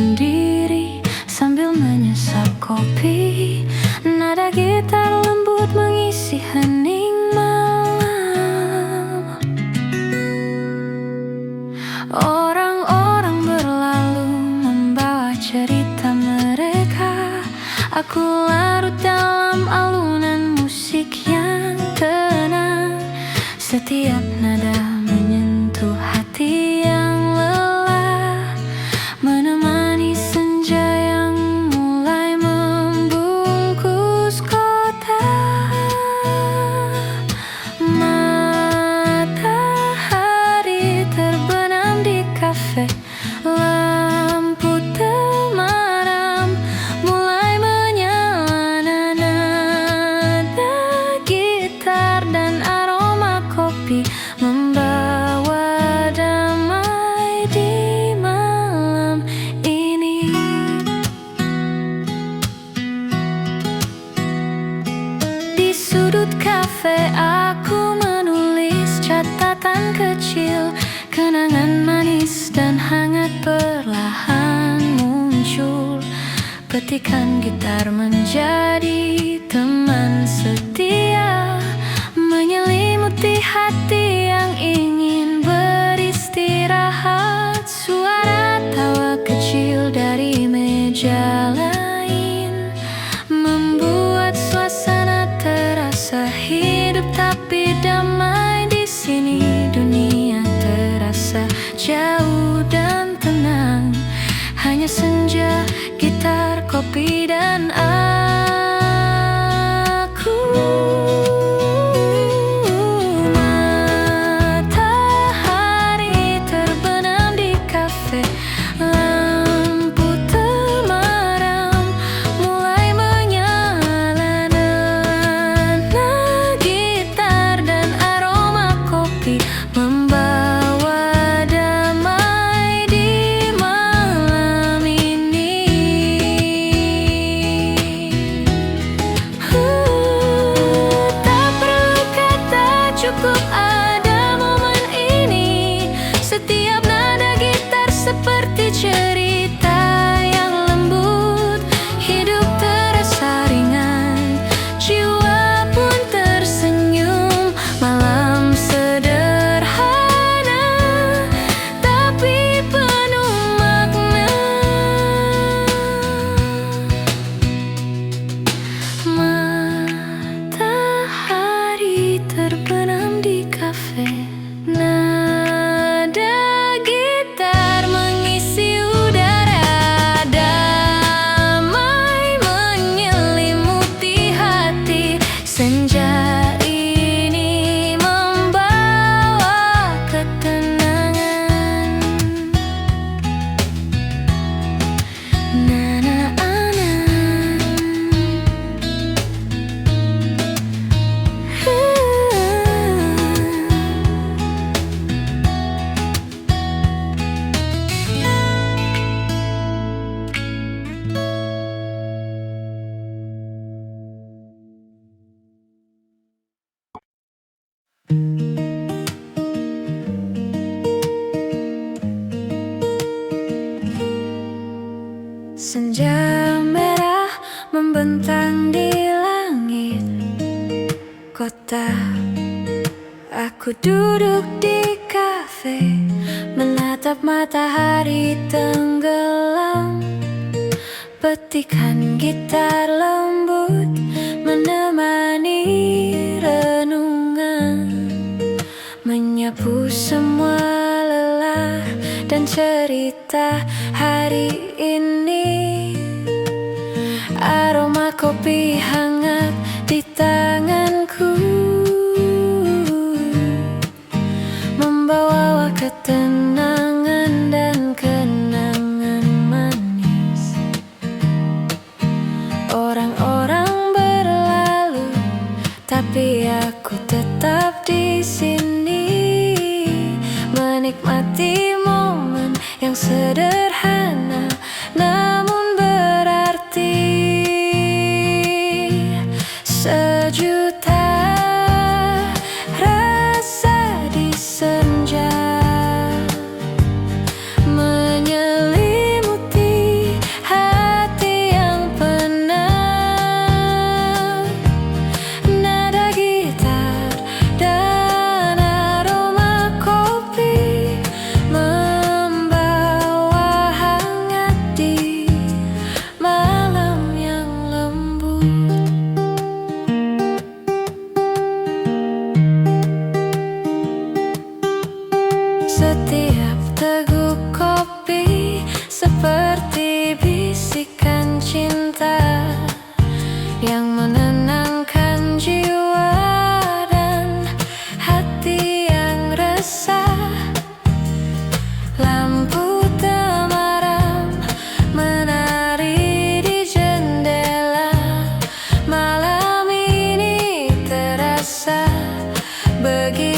sendiri sambil menyesap kopi. Nada gitar lembut mengisi hening malam. Orang-orang berlalu membawa cerita mereka. Aku larut dalam alunan musik yang tenang. Setiap nada menyentuh hati yang lelah, menemani senja yang mulai membungkus kota. Matahari terbenam di kafe, lampu temaram mulai menyala. Nada gitar dan aroma kopi membawa damai di malam ini. Di sudut kafe aku menulis catatan kecil. Kenangan manis dan hangat perlahan muncul. Petikan gitar menjadi teman setia, menyelimuti hati yang ingin beristirahat. Suara tawa kecil dari meja lain membuat suasana terasa hidup tapi damai. Di sini dunia terasa jauh dan tenang. Hanya senja, gitar, kopi, dan aku. Matahari terbenam di kafe, lampu temaram mulai menyala. Nada gitar dan aroma kopi membawa damai di malam ini. Tak perlu kata, cukup ada momen ini. Setiap nada gitar seperti cerita yang lembut. Hidup terasa ringan, jiwa pun tersenyum. Malam sederhana tapi penuh makna. Matahari terbenam di kafe, nada gitar mengisi udara. Damai menyelimuti hati. Senja ini membawa ketenangan. Senja merah membentang di langit kota. Aku duduk di kafe, menatap matahari tenggelam. Petikan gitar lembut menemani renungan, menyapu semua lelah dan cerita hari ini. Aroma kopi hangat di tanganku membawa ketenangan dan kenangan manis. Orang-orang berlalu tapi aku tetap di sini, menikmati momen yang sederhana namun berarti. Sejuta rasa di senja menyelimuti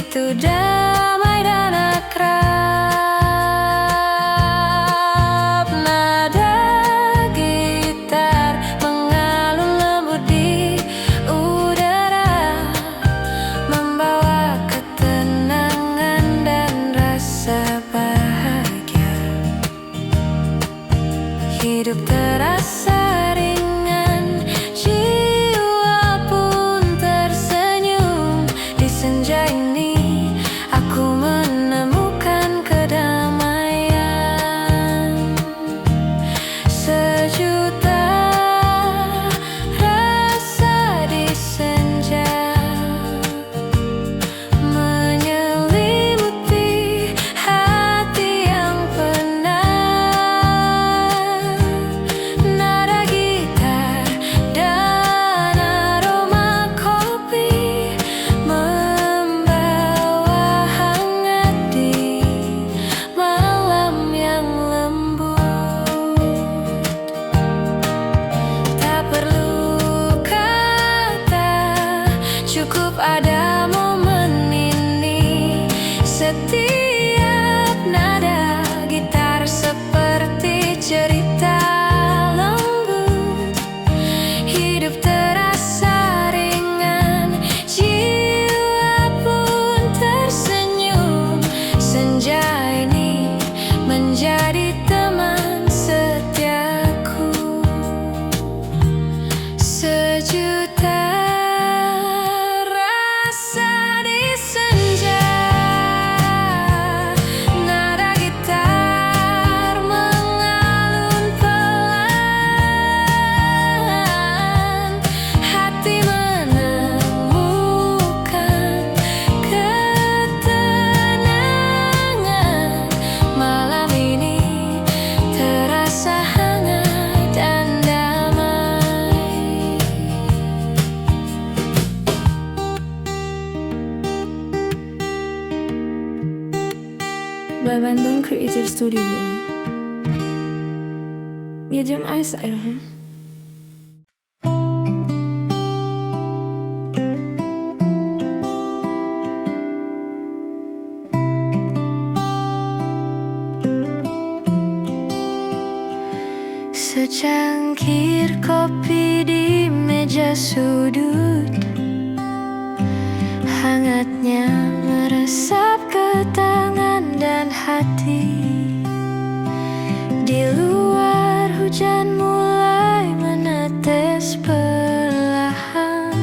begitu damai dan akrab. Nada gitar mengalun lembut di udara, membawa ketenangan dan rasa bahagia. Hidup terasa ringan, jiwa pun tersenyum. Di senja ini aku menemukan kedamaian. Sejuta rasa di senja menyelimuti hati yang penat. Nada gitar dan aroma kopi membawa hangat di malam yang lembut. Tak perlu kata, cukup ada momen ini. Setiap nada gitar seperti cerita lembut. Hidup terasa ringan, jiwa pun tersenyum. Senja ini menjadi teman setiaku. Sejuta rasa di senja, nada gitar mengalun pelan. Hati menemukan ketenangan. Malam ini terasa hangat dan damai. By Bandung Creative Studio. Medium ice iron. Secangkir kopi di meja sudut, hangatnya meresap ke tangan dan hati. Di luar hujan mulai menetes perlahan,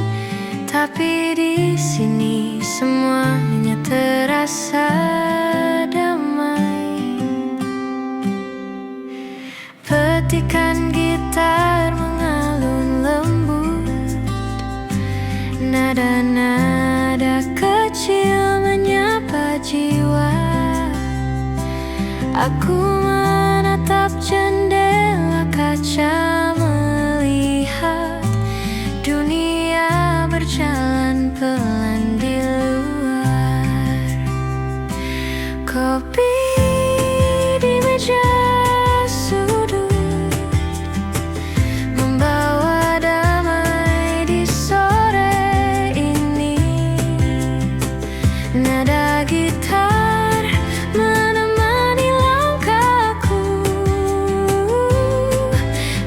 tapi di sini semuanya terasa damai. Petikan gitar mengalun lembut, nada-nada kecil menyapa jiwa. Aku menatap jendela kaca, melihat dunia berjalan pelan di luar. Kopi di meja sudut membawa damai di sore ini. Nada gitar menemani langkahku,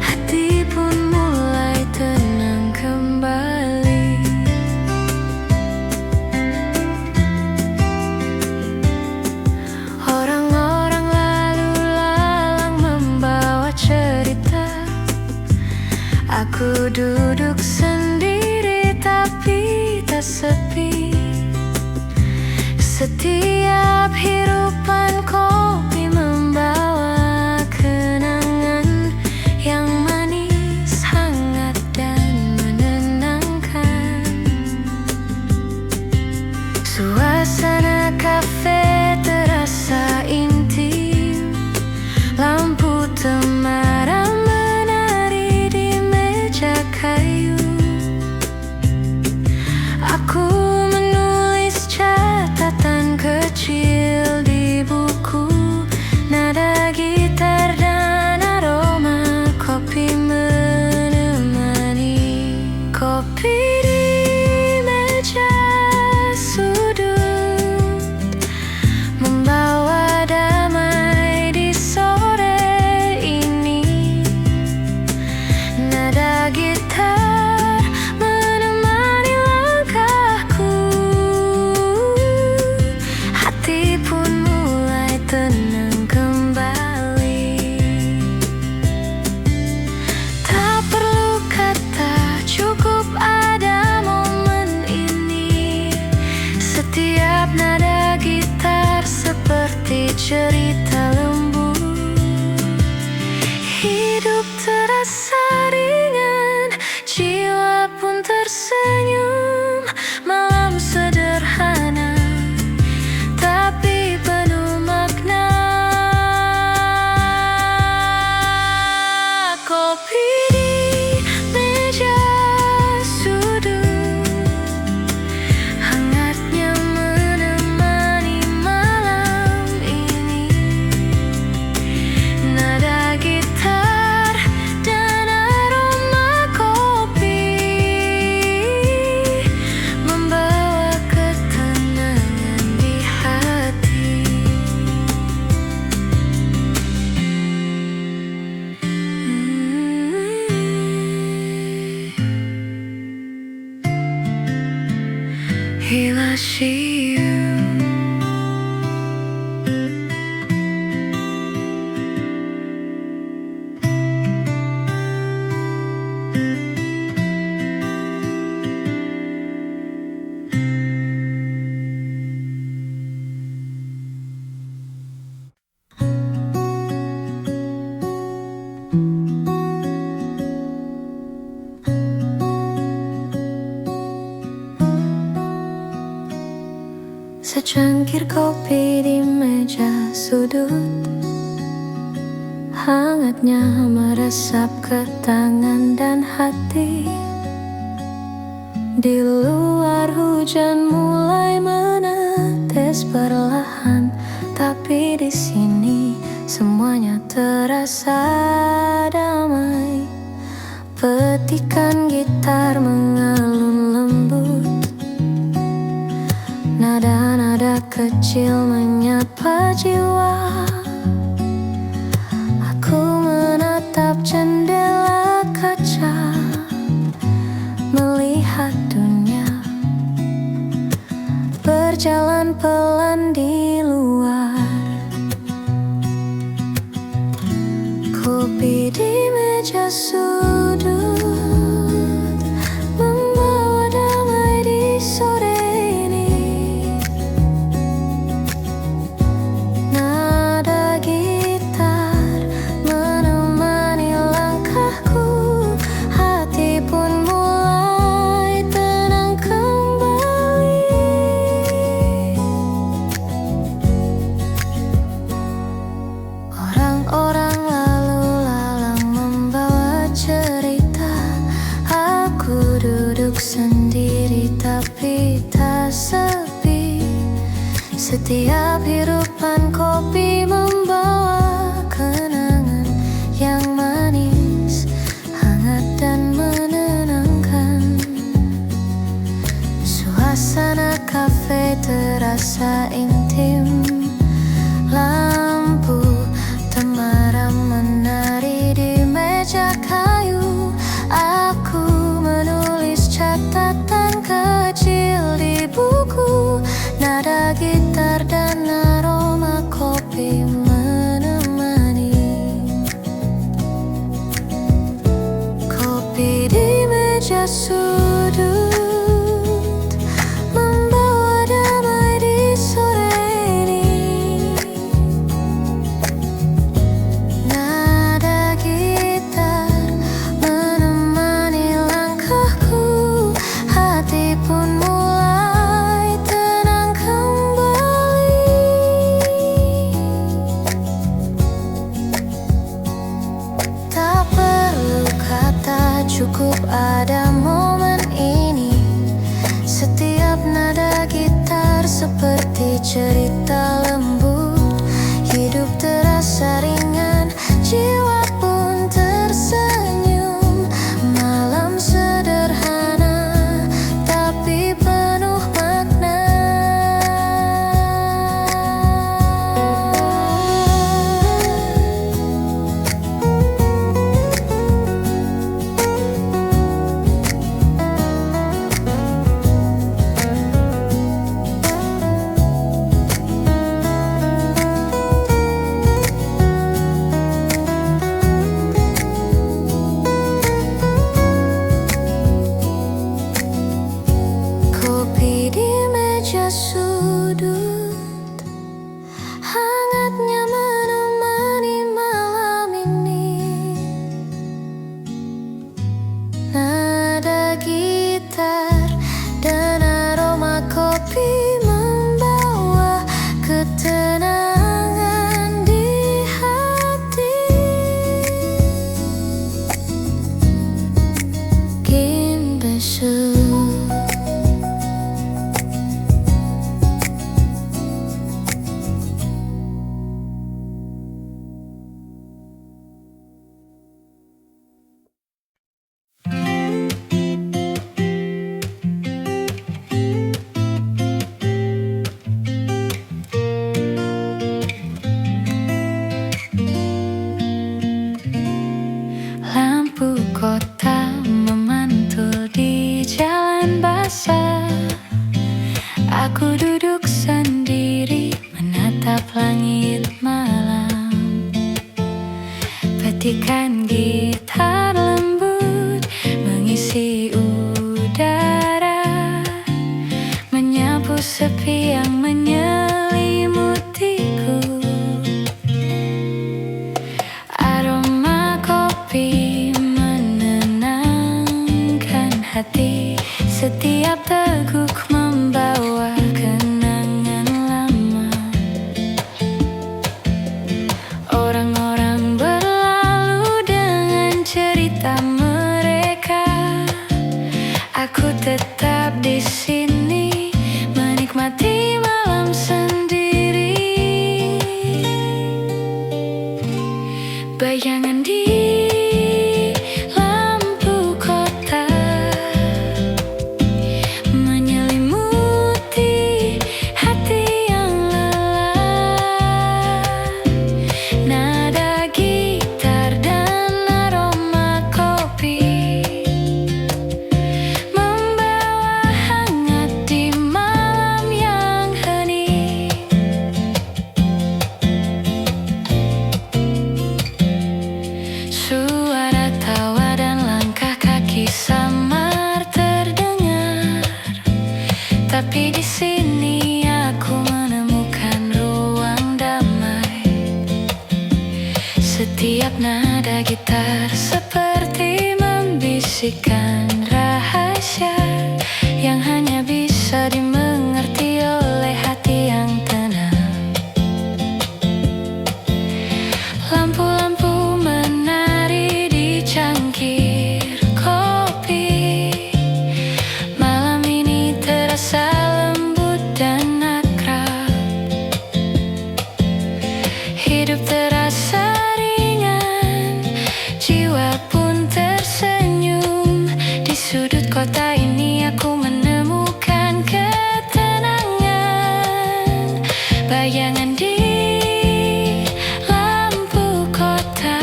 hati pun mulai tenang kembali. Orang-orang lalu lalang membawa cerita. Aku duduk sendiri tapi tak sepi. Setiap hirupan kopi membawa kenangan yang manis, hangat dan menenangkan. Suasana kafe terasa intim, lampu temaram menari di meja kayu. Aku menulis catatan kecil cerita lembut. Hidup terasa ringan, jiwa pun tersenyum. Malam sederhana tapi penuh makna. Kopi di meja sudut, hangatnya menemani malam ini. Nada gitar dan aroma kopi membawa ketenangan di hati. Hilashiu. Secangkir kopi di meja sudut, hangatnya meresap ke tangan dan hati. Di luar hujan mulai menetes perlahan, tapi di sini semuanya terasa damai. Petikan gitar mengalun lembut, nada-nada kecil menyapa jiwa. Aku menatap jendela kaca, melihat dunia berjalan pelan di luar. Kopi di meja sudut membawa damai di sore ini. Nada gitar menemani langkahku, hati pun mulai tenang kembali. Orang-orang lalu lalang membawa cerita. Aku duduk sendiri tapi tak sepi. Setiap hirupan kopi membawa kenangan yang manis, hangat dan menenangkan. Suasana kafe terasa intim. Lampu temaram menari di meja kayu. Aku menulis catatan kecil di buku. Nada gitar dan aroma kopi menemani. Kopi di meja sudut membawa damai di sore ini. Nada gitar menemani langkahku, hati pun mulai tenang kembali. Tak perlu kata, cukup ada momen ini. Setiap nada gitar seperti cerita lembut. Hidup terasa ringan, jiwa pun tersenyum. Malam sederhana tapi penuh makna. Kopi di meja sudut, hangatnya Aku duduk sendiri menatap langit malam, petikan gitar lembut mengisi udara, menyapu sepi yang menyelimutiku. Aroma kopi menenangkan hati, setiap teguk membawa kenangan lama. Orang-orang berlalu dengan cerita mereka, aku tetap di sini menikmati malam sendiri. Bayangan di lampu kota menyelimuti hati yang lelah. Nada gitar dan aroma kopi membawa hangat di malam yang hening. Suara tawa dan langkah kaki samar terdengar, tapi di sini aku menemukan ruang damai. Setiap nada gitar seperti membisikkan rahasia yang hanya bisa dimengerti oleh hati yang tenang. Lampu-lampu menari di cangkir kopi, malam ini terasa lembut dan akrab. Hidup terasa ringan, jiwa pun tersenyum. Di sudut kota ini aku menemukan ketenangan. Bayangan di lampu kota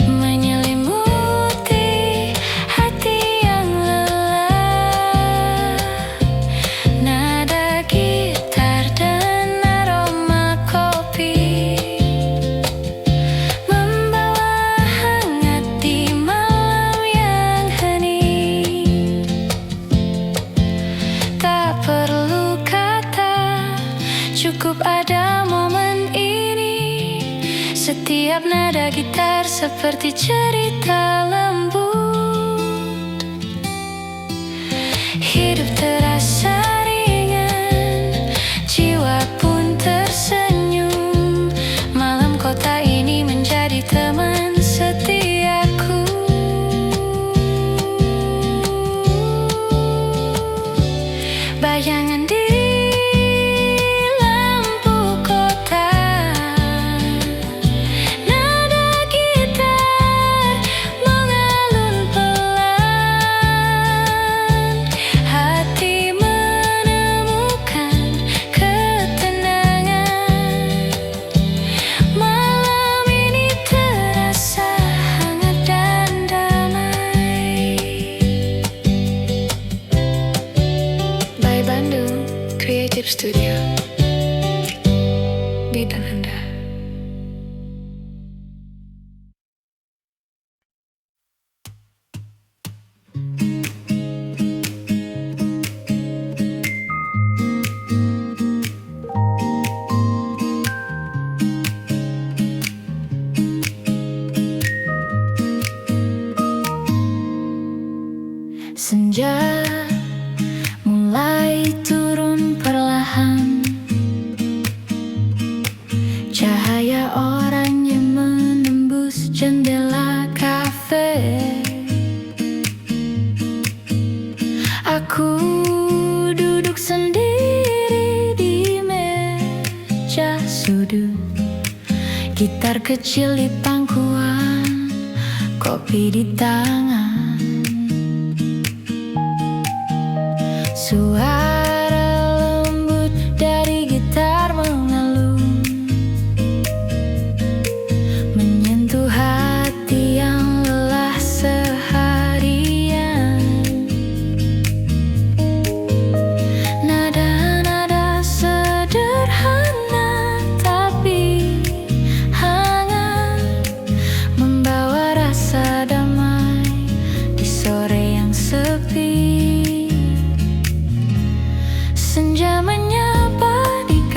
menyelimuti hati yang lelah. Nada gitar dan aroma kopi membawa hangat di malam yang hening. Tak perlu kata, cukup ada momen ini. Setiap nada gitar seperti cerita lembut. Hidup terasa ringan, jiwa pun tersenyum. Malam kota ini menjadi teman setiaku. Bayangan di lampu kota, nada gitar mengalun pelan. Hati menemukan ketenangan. Malam ini terasa hangat dan damai. By Bandung Creative Studio, bidang Anda. Senja mulai turun perlahan, cahaya oranye menembus jendela kafe. Aku duduk sendiri di meja sudut, gitar kecil di pangkuan, kopi di tangan. Suara lembut dari gitar mengalun, menyentuh hati yang lelah seharian.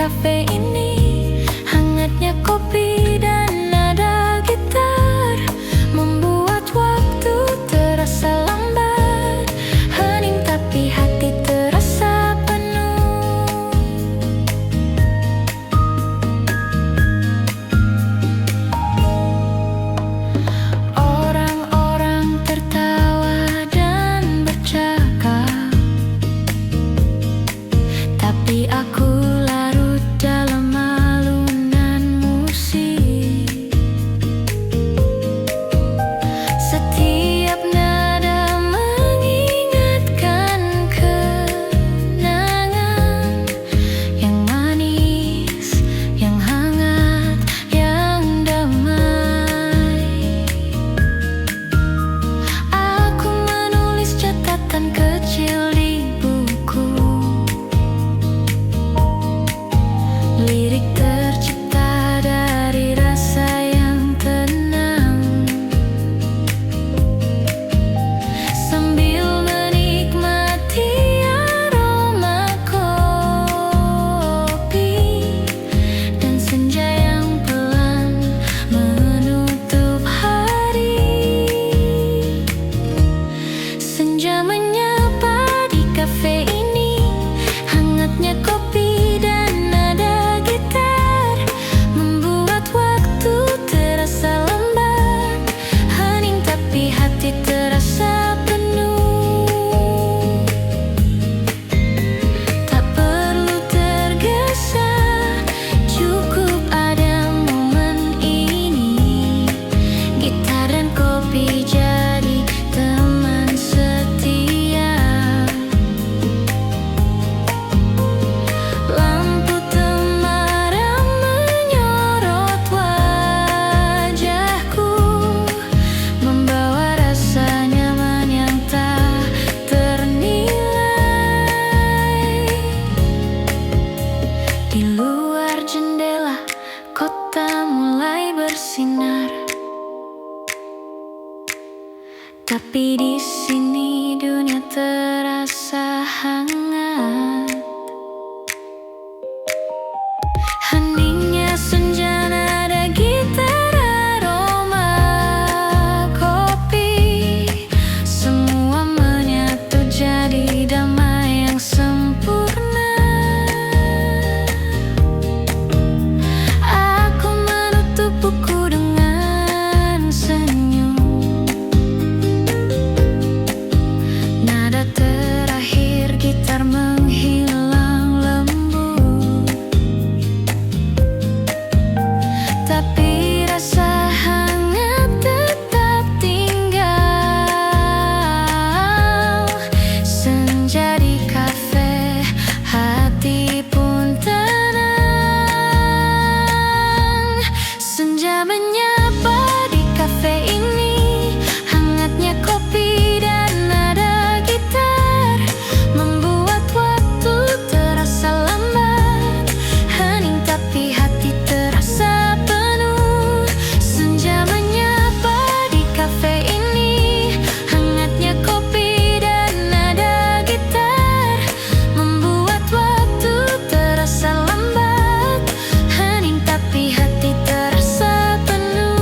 kafe ini. Hangatnya kopi dan nada gitar membuat waktu terasa lambat. Hening tapi hati terasa penuh. Orang-orang tertawa dan bercakap, tapi aku larut dalam alunan musik. Setiap nada mengingatkan kenangan yang manis, yang hangat, yang damai. Aku menulis catatan kecil di buku. Lirik tercipta dari rasa yang tenang, sambil menikmati aroma kopi dan senja yang pelan menutup hari. Senja menyapa di kafe ini. Hangatnya kopi dan nada gitar membuat waktu terasa lambat. Hening tapi hati terasa penuh. Tak perlu tergesa, cukup ada momen ini. Gitar dan kopi jadi teman setia. Lampu temaram menyorot wajahku, membawa rasa nyaman yang tak ternilai. Di luar jendela, kota mulai bersinar, tapi di sini dunia terasa hangat. Heningnya senja, nada gitar, aroma kopi, semua menyatu jadi damai yang sempurna. Aku menutup buku dengan senyum. Nada terakhir gitar menghilang lembut, tapi rasa hangat tetap tinggal. Senja di kafe, hati pun tenang. Senja menyapa di kafe ini. Hangatnya kopi dan nada gitar membuat waktu terasa lambat. Hening tapi hati terasa penuh. Senja menyapa di kafe ini. Hangatnya kopi dan nada gitar membuat waktu terasa lambat. Hening tapi hati terasa penuh.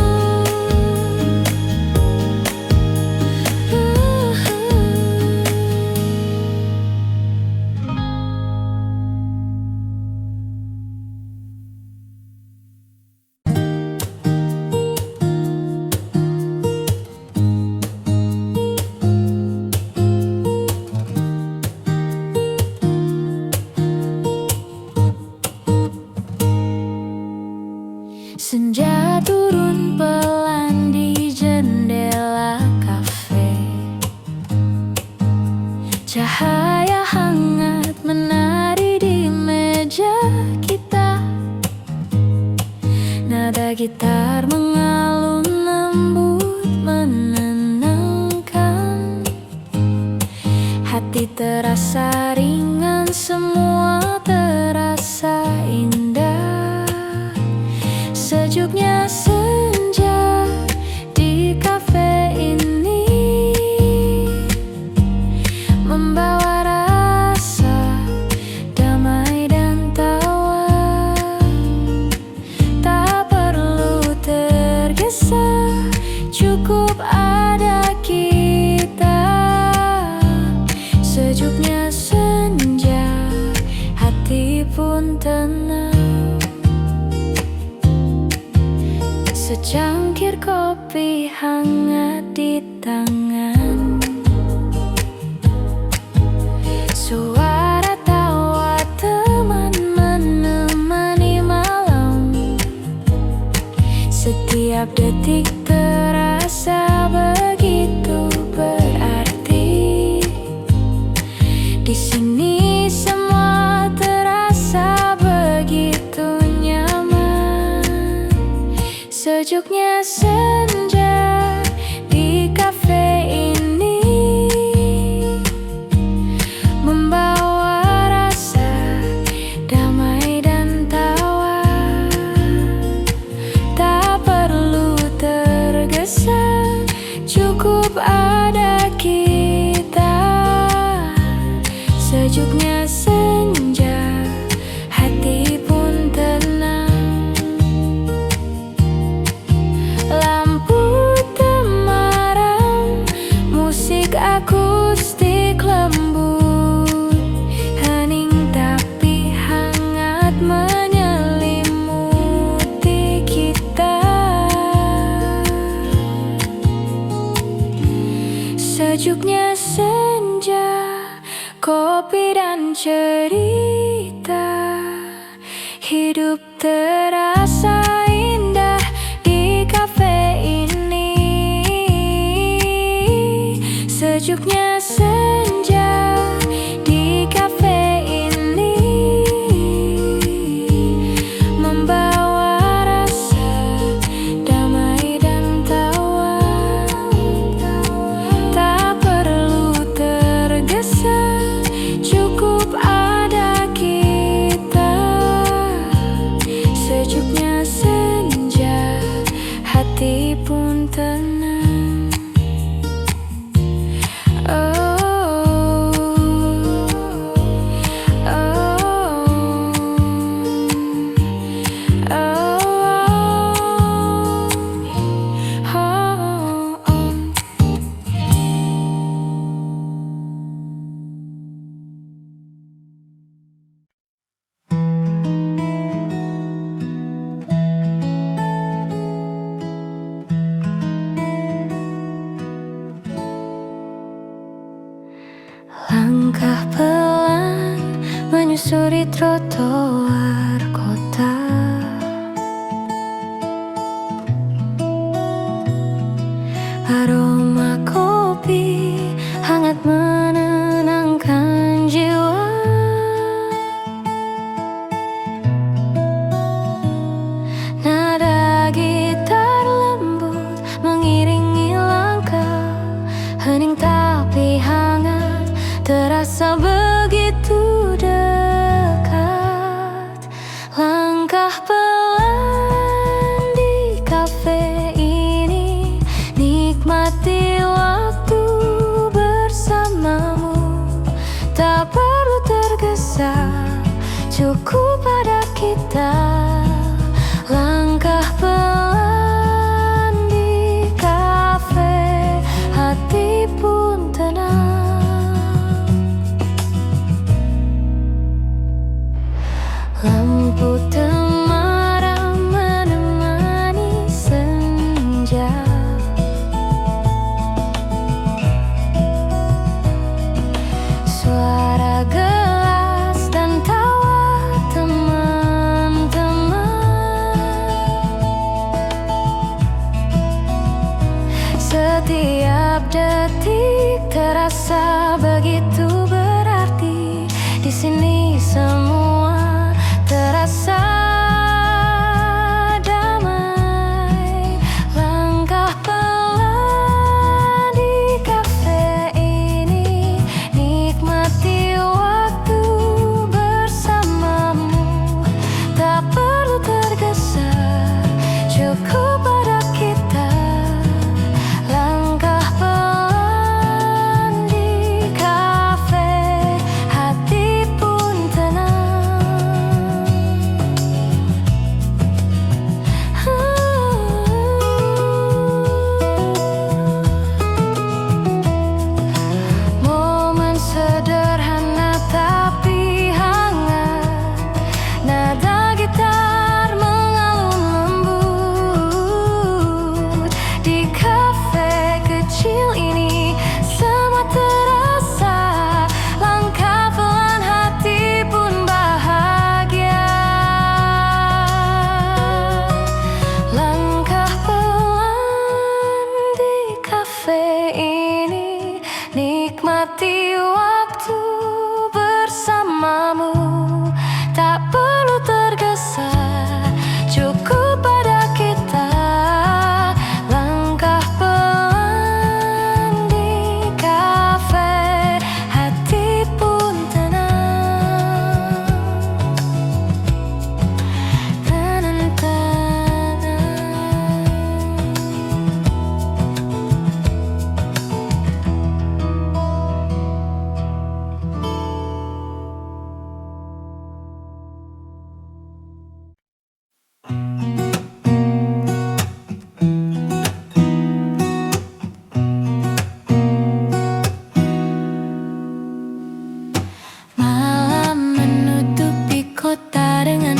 Senja turun pelan di jendela kafe. Cahaya hangat menari di meja kita. Nada gitar mengalun lembut menenangkan. Hati terasa ringan, semua terasa indah. Sejuknya senja di kafe ini membawa rasa damai dan tawa. Sejuknya senja, hati pun tenang. Secangkir kopi hangat di tangan. Suara tawa teman menemani malam. Setiap detik terasa begitu berarti. Di sini semua terasa begitu nyaman. Sejuknya senja di kafe ini membawa rasa damai dan tawa. Tak perlu tergesa, cukup ada kita. Sejuknya senja, hati pun tenang. Lampu temaram, musik akustik lembut, hening tapi hangat menyelimuti kita. Sejuknya senja, kopi dan cerita, hidup terasa indah di kafe ini. Sejuknya senja di kafe ini membawa rasa damai dan tawa. Tak perlu tergesa, cukup ada kita. Sejuknya senja, hati pun tenang. Oh, oh, oh, oh, oh. Langkah pelan menyusuri trotoar kota. Aroma kopi hangat menenangkan jiwa. Nada gitar lembut mengiringi langkah, hening tapi hangat, terasa begitu dekat. Langkah pelan di kafe ini, nikmati waktu bersamamu. Tak perlu tergesa, cukup ada kita. Langkah pelan di kafe, hati pun tenang. Lampu temaram menemani senja. Suara gelas dan tawa teman-teman. Setiap detik terasa begitu berarti. Di sini semua terasa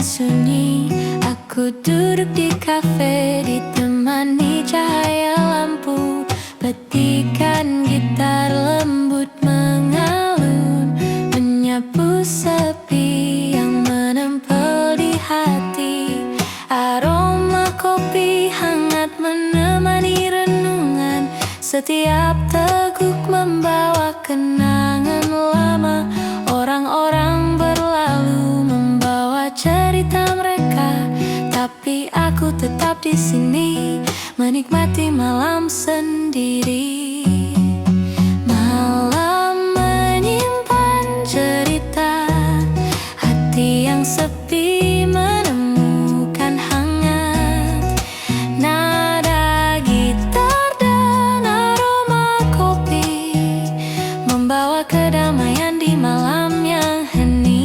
sunyi. Aku duduk di kafe ditemani cahaya lampu. Petikan gitar lembut mengalun, menyapu sepi yang menempel di hati. Aroma kopi hangat menemani renungan. Setiap teguk membawa kenangan lama. Orang-orang berlalu membawa cerita mereka, tapi aku tetap di sini menikmati malam sendiri. Malam menyimpan cerita, hati yang sepi menemukan hangat. Nada gitar dan aroma kopi membawa kedamaian di malam yang hening.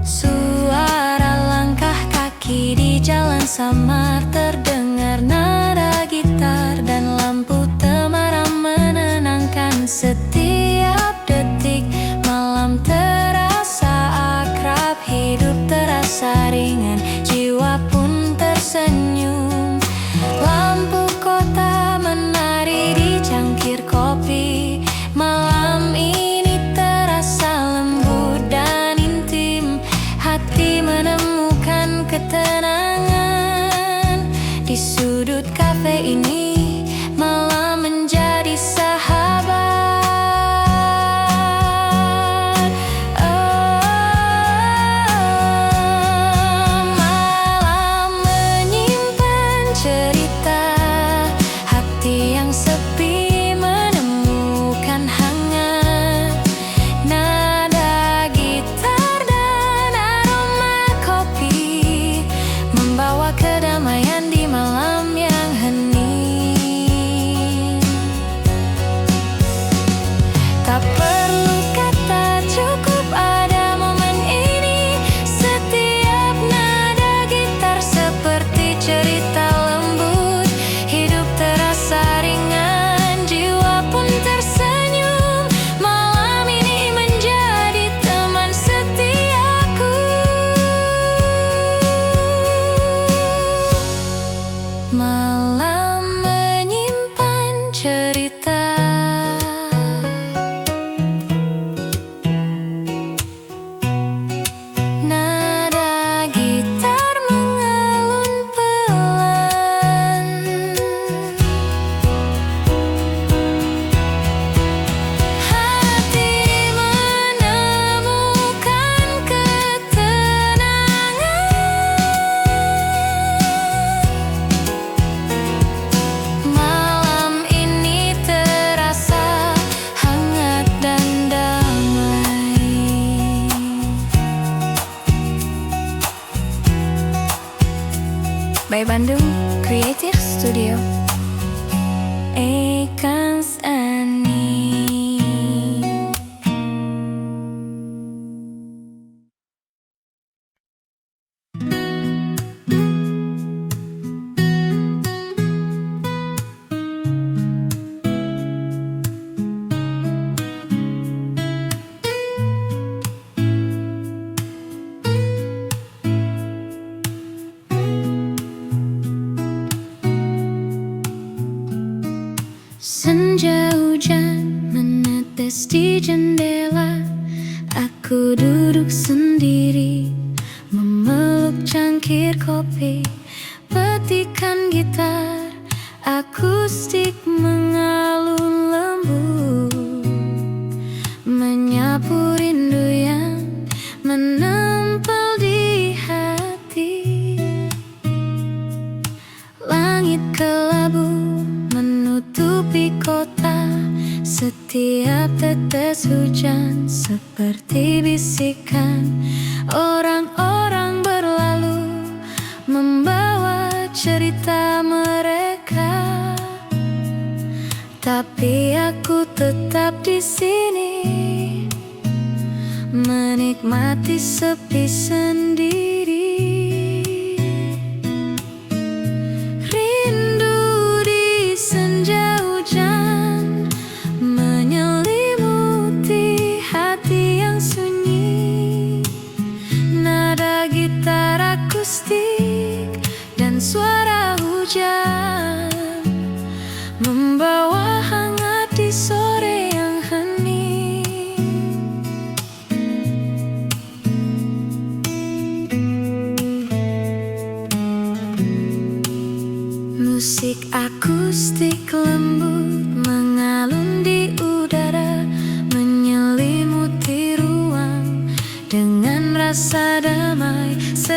Suara langkah kaki di jalan samar terdengar, nada gitar dan lampu temaram menenangkan setiap detik. Malam terasa akrab, hidup terasa ringan, jiwa pun tersenyum. Lampu kota menari di cangkir kopi. Malam ini terasa lembut dan intim, hati menemukan ketenangan. Di sudut kafe ini malam menjadi sahabat. Malam menyimpan cerita, hati yang sepi menemukan hangat. Nada gitar dan aroma kopi membawa kedamaian di malam yang hening. Tak perlu kata, cukup ada momen ini. Setiap nada gitar seperti cerita lembut. Hidup terasa ringan, jiwa pun tersenyum. Malam ini menjadi teman setiaku. Malam menyimpan cerita, nada gitar mengalun pelan. Hati menemukan ketenangan. Malam ini terasa hangat dan damai. By Bandung Creative Studio. Ekans Ani. Senja hujan menetes di jendela. Aku duduk sendiri memeluk cangkir kopi. Petikan gitar akustik mengalun lembut, menyapu rindu yang menempel di hati. Langit kelabu menutupi kota. Setiap tetes hujan seperti bisikan. Orang-orang berlalu membawa cerita mereka, tapi aku tetap di sini menikmati sepi sendiri. Rindu di senja hujan menyelimuti hati yang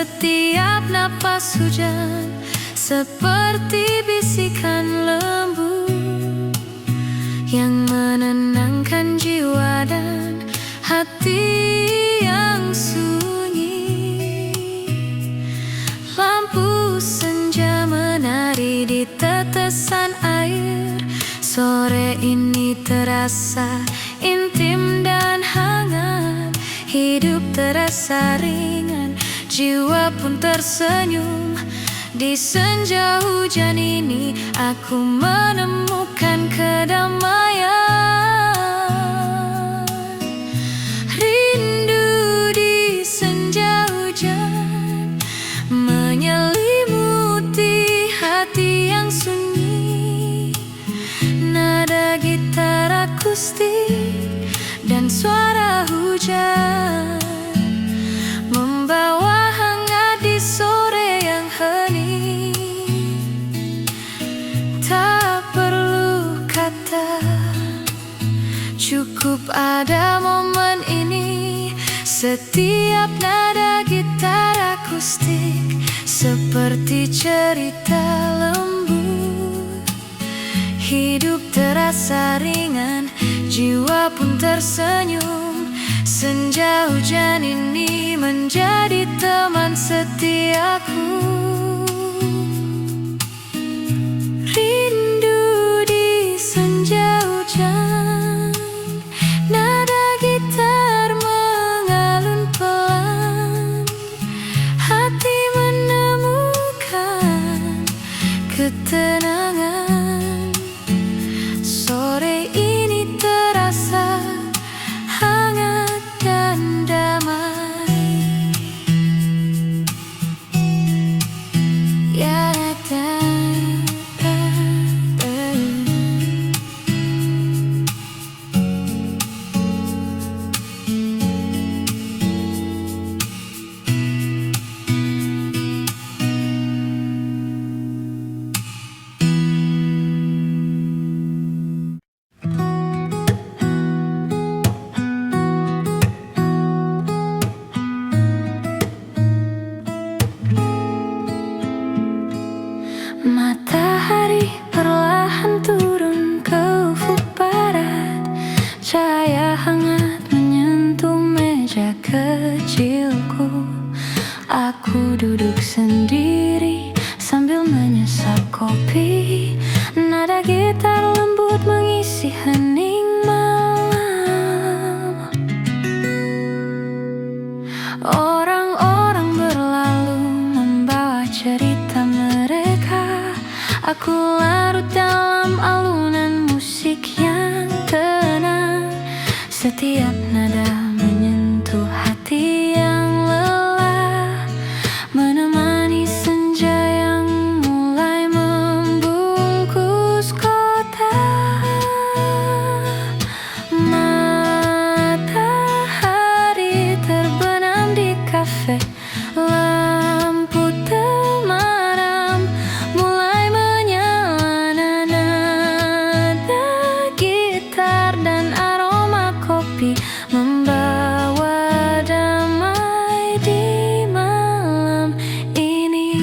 setiap napas hujan, seperti bisikan lembu yang menenangkan jiwa dan hati yang sunyi. Lampu senja menari di tetesan air. Sore ini terasa intim dan hangat. Hidup terasa ringan, jiwa pun tersenyum. Di senja hujan ini aku menemukan kedamaian. Rindu di senja hujan menyelimuti hati yang sunyi. Nada gitar akustik dan suara hujan membawa hangat di sore yang hening. Tak perlu kata, cukup ada momen ini. Setiap nada gitar akustik seperti cerita lembut. Hidup terasa ringan, jiwa pun tersenyum. Senja hujan ini menjadi teman setiaku. Rindu di senja hujan, nada gitar mengalun pelan. Hati menemukan ketenangan. Sore ini terasa hangat dan damai. Ya matahari perlahan turun ke ufuk barat. Cahaya hangat menyentuh meja kecilku. Aku duduk sendiri sambil menyesap kopi. Nada gitar lembut mengisi hening malam. Orang-orang berlalu membawa cerita mereka. Aku larut dalam alunan musik yang tenang. Setiap nada menyentuh hati yang lelah, menemani senja yang mulai membungkus kota. Matahari terbenam di kafe. Lampu temaram mulai menyala. Nada gitar dan aroma kopi membawa damai di malam ini.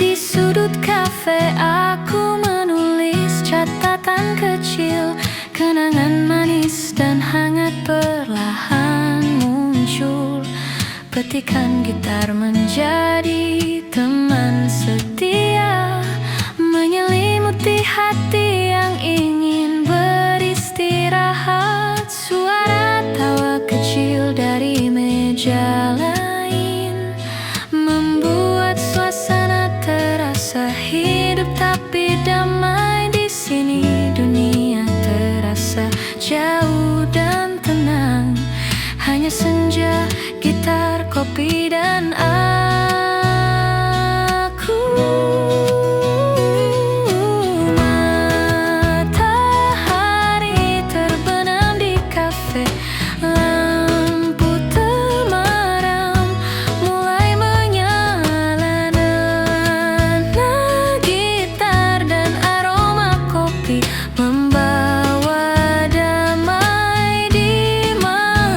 Di sudut kafe aku menulis catatan kecil. Kenangan manis dan hangat perlahan muncul. Petikan gitar menjadi teman setia, menyelimuti hati yang ingin beristirahat. Suara tawa kecil dari meja lain membuat suasana terasa hidup tapi damai di sini. Dunia terasa jauh dan tenang, hanya senja, gitar, kopi dan aku. Matahari terbenam di kafe. Lampu temaram mulai menyala. Nada gitar dan aroma kopi membawa damai di malam.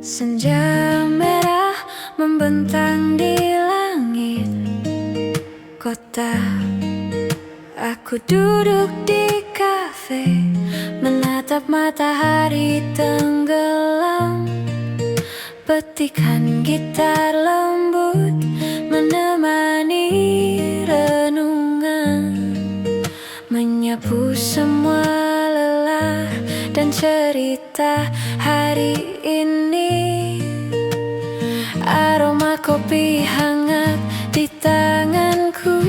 Senja merah membentang di langit kota. Aku duduk di kafe, menatap matahari tenggelam. Petikan gitar lembut menemani renungan, menyapu semua lelah dan cerita hari ini. Aroma kopi hangat di tanganku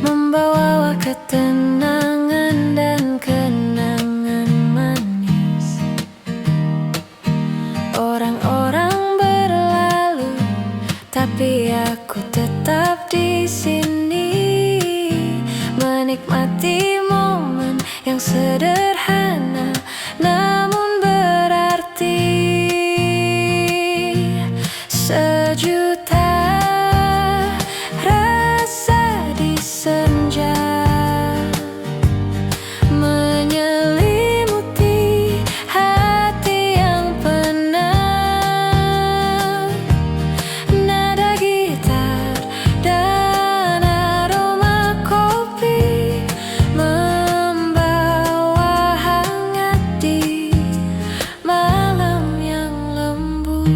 membawa ketenangan dan kenangan manis. Orang-orang berlalu, tapi aku tetap di sini, menikmati momen yang sederhana namun berarti. Sejuta rasa di senja menyelimuti hati yang penat. Nada gitar dan aroma kopi membawa hangat di malam yang lembut.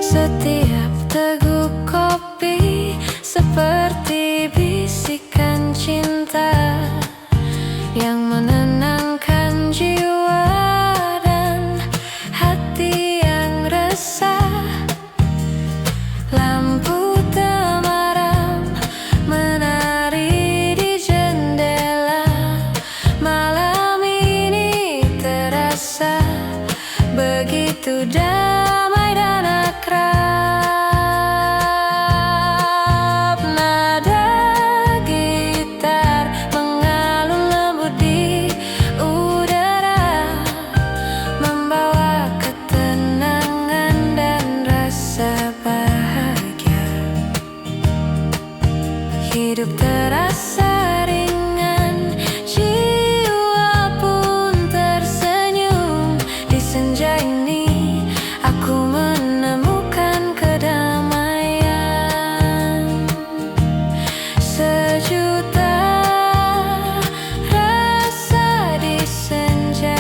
Setiap teguk kopi seperti bisikan cinta yang menenangkan jiwa dan hati yang resah. Lampu temaram menari di jendela. Malam ini terasa begitu damai dan akrab. Nada gitar mengalun lembut di udara, membawa ketenangan dan rasa bahagia. Hidup terasa ringan, jiwa pun tersenyum. Di senja ini aku menemukan kedamaian. Sejuta rasa di senja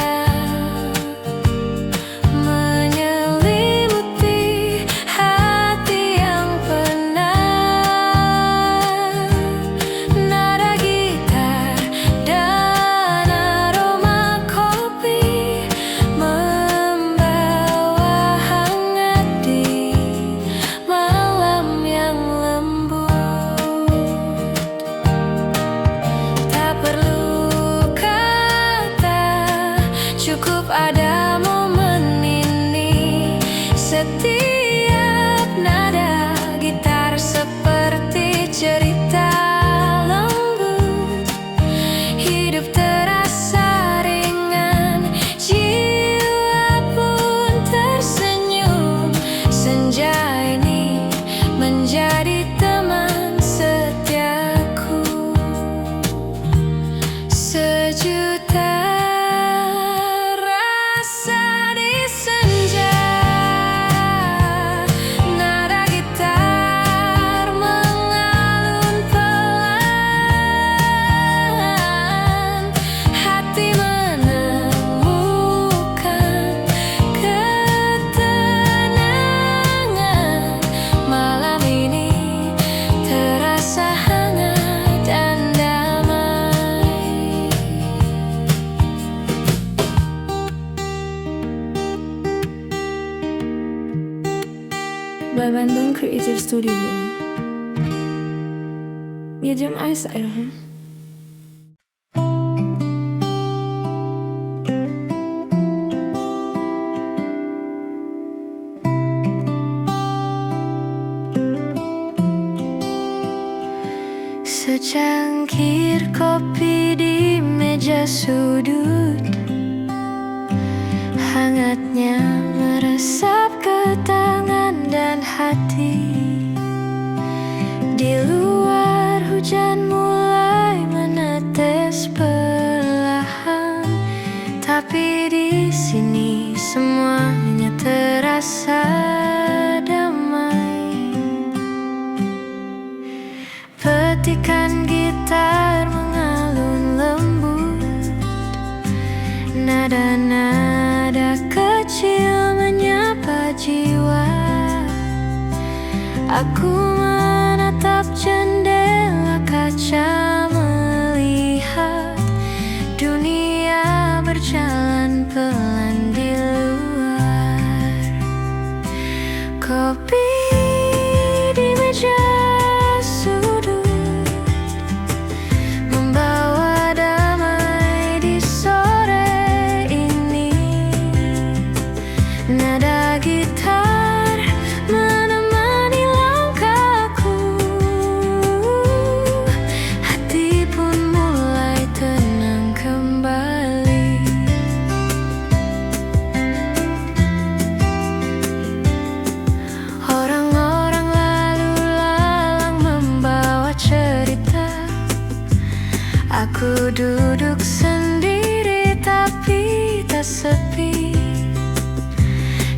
menyelimuti hati yang penat. Nada gitar dan aroma kopi membawa hangat di malam yang lembut. Tak perlu kata, cukup ada momen ini. Setiap nada gitar seperti cerita lembut. Hidup terasa ringan, jiwa pun tersenyum. Senja ini menjadi teman setiaku. Sejuta rasa di senja, nada gitar mengalun pelan. Hati menemukan ketenangan. Malam ini terasa hangat dan damai. Bij Bandung Creative Studio. Medium ice iron. Secangkir kopi di meja sudut, Hangatnya meresap ke tangan dan hati. Di luar hujan mulai menetes perlahan, tapi di sini semuanya terasa damai. Petikan gitar mengalun lembut, nada-nada kecil menyapa jiwa. Aku menatap jendela kaca, melihat dunia berjalan pelan di luar. Kopi di meja sudut membawa damai di sore ini. Nada gitar menemani langkahku, hati pun mulai tenang kembali. Orang-orang lalu lalang membawa cerita. Aku duduk sendiri tapi tak sepi.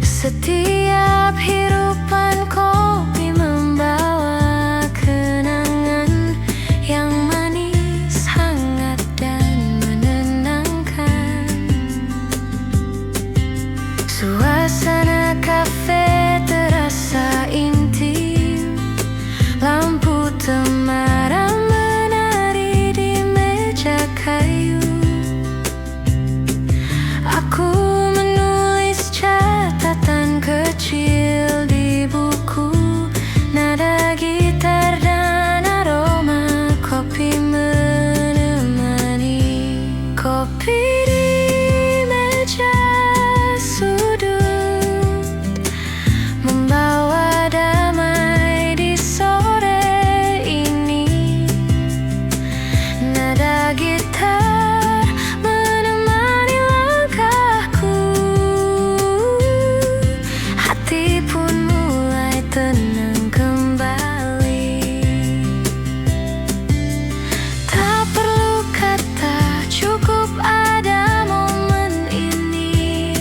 Setiap hirupan kopi membawa kenangan yang manis, hangat dan menenangkan. Suasana kafe terasa intim, lampu temaram menari di meja kayu. Aku menulis catatan kecil di buku, nada gitar dan aroma kopi menemani. Kopi di meja sudut membawa damai di sore ini. Nada gitar menemani langkahku, hati pun mulai tenang kembali. Tak perlu kata, cukup ada momen ini.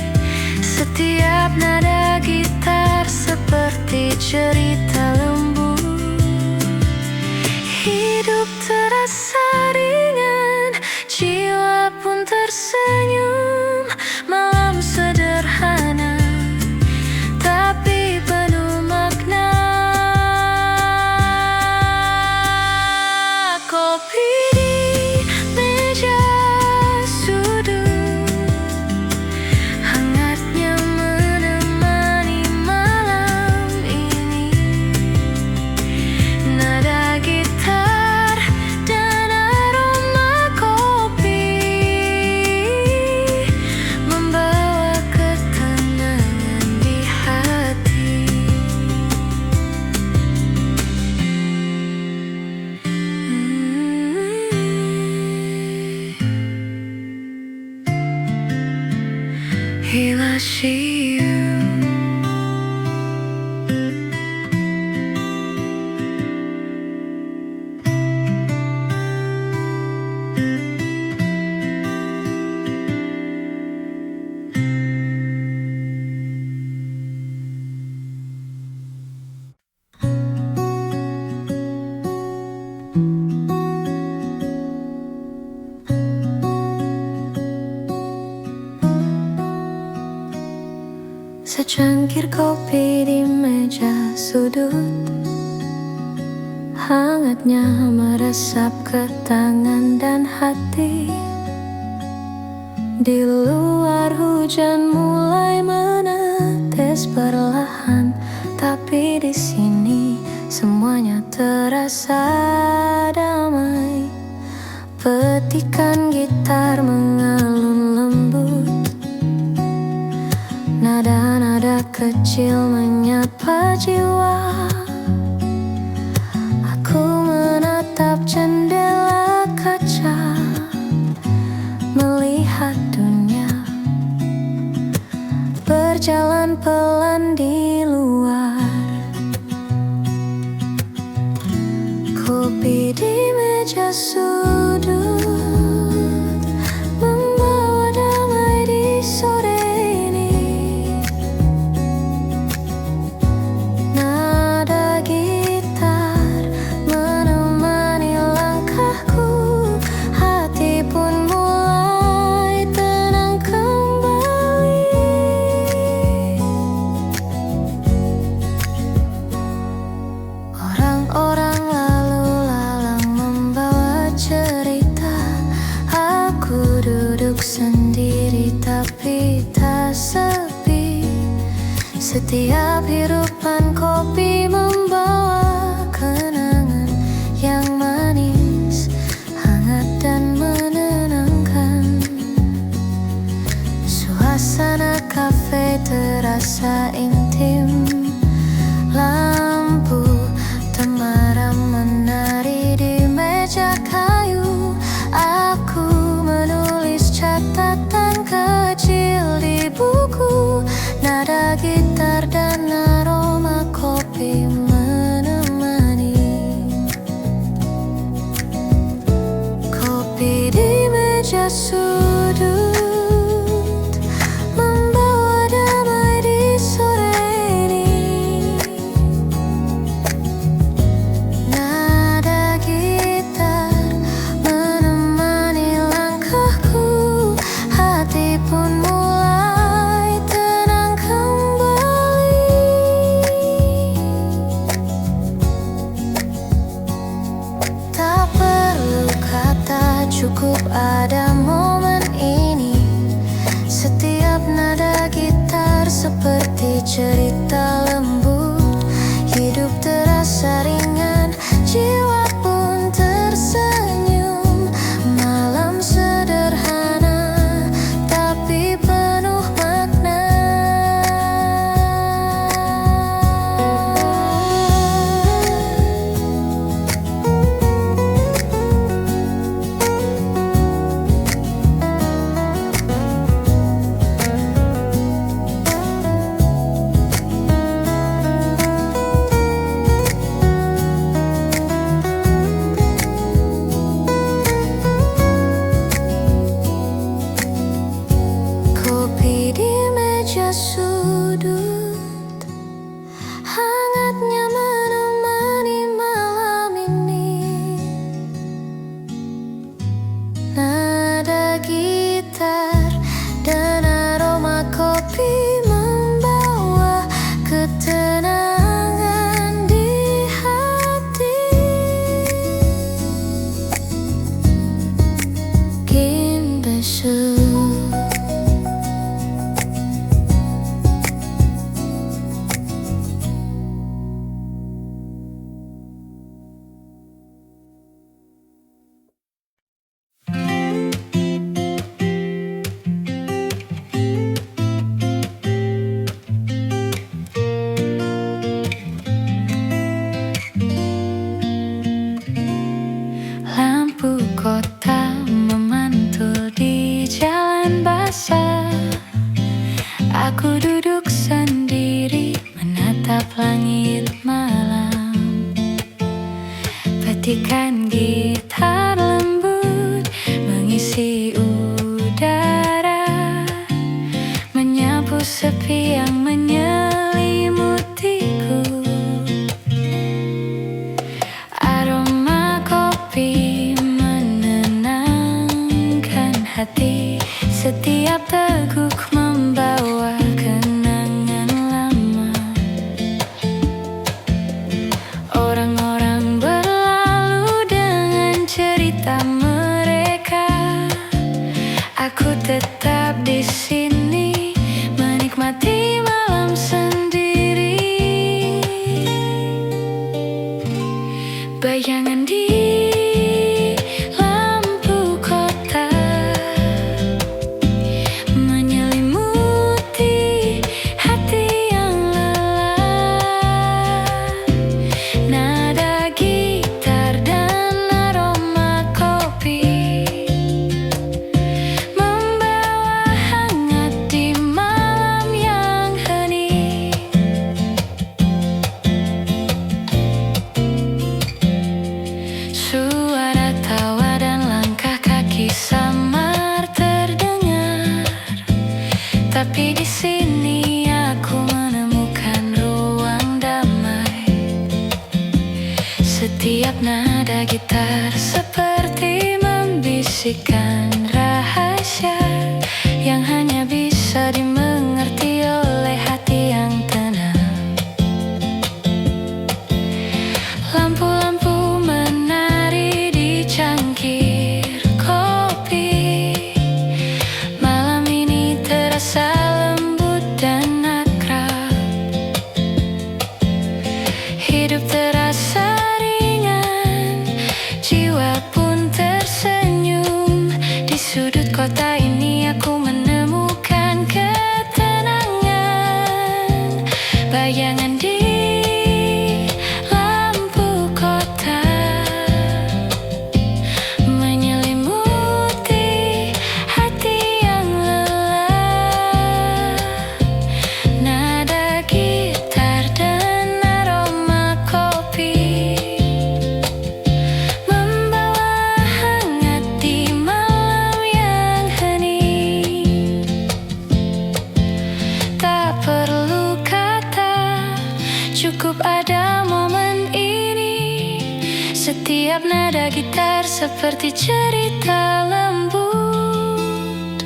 Setiap nada gitar seperti cerita lembut. Hidup terasa ringan, jiwa pun tersenyum. Malam sederhana tapi penuh makna. Kopi di meja sudut, hangatnya menemani malam ini. Nada gitar dan aroma kopi membawa ketenangan di hati. I see you. Secangkir kopi di meja sudut, hangatnya meresap ke tangan dan hati. Di luar hujan mulai menetes perlahan, tapi di sini semuanya terasa damai. Petikan gitar mengalun lembut, nada-nada kecil menyapa jiwa. Aku menatap jendela kaca, melihat dunia berjalan pelan di luar. Kopi di meja sudut membawa damai di sore ini. Nada gitar menemani langkahku, hati pun mulai tenang kembali. Orang-orang lalu lalang membawa cerita. Aku duduk sendiri tapi tak sepi. Setiap hirupan kopi membawa kenangan yang manis, hangat dan menenangkan. Suasana kafe terasa intim. Lampu temaram menari di meja kayu. Aku menulis catatan kecil di buku. Nada gitar dan aroma kopi menemani. Kopi di meja sudut membawa damai di sore ini. Nada gitar menemani langkahku, hati pun mulai tenang kembali. Tak perlu kata, cukup ada momen ini. Setiap nada gitar seperti cerita lembut. Hidup terasa ringan, jiwa pun tersenyum. Malam sederhana tapi penuh makna. Kopi di meja sudut, hangatnya menemani malam ini. Nada gitar dan aroma kopi membawa ketenangan di hati. Kim Besu. Lampu kota memantul di jalan basah. Aku duduk sendiri menatap langit malam. Petikan gitar lembut mengisi udara, menyapu sepi yang menyelimutiku. Aroma kopi menenangkan hati. Setiap teguk membawa kenangan lama. Orang-orang berlalu dengan cerita mereka. Aku tetap di sini menikmati malam gitar seperti membisikkan rahasia yang hanya bisa dimengerti oleh hati yang tenang. Lampu-lampu menari di cangkir kopi. Malam ini terasa lembut dan akrab. Hidup terasa ringan, jiwa pun tersenyum. Di sudut kota ini aku menemukan ketenangan. Bayangan di lampu kota menyelimuti hati yang lelah. Nada gitar dan aroma kopi membawa hangat di malam yang hening. Tak perlu kata, cukup ada momen ini. Setiap nada gitar seperti cerita lembut.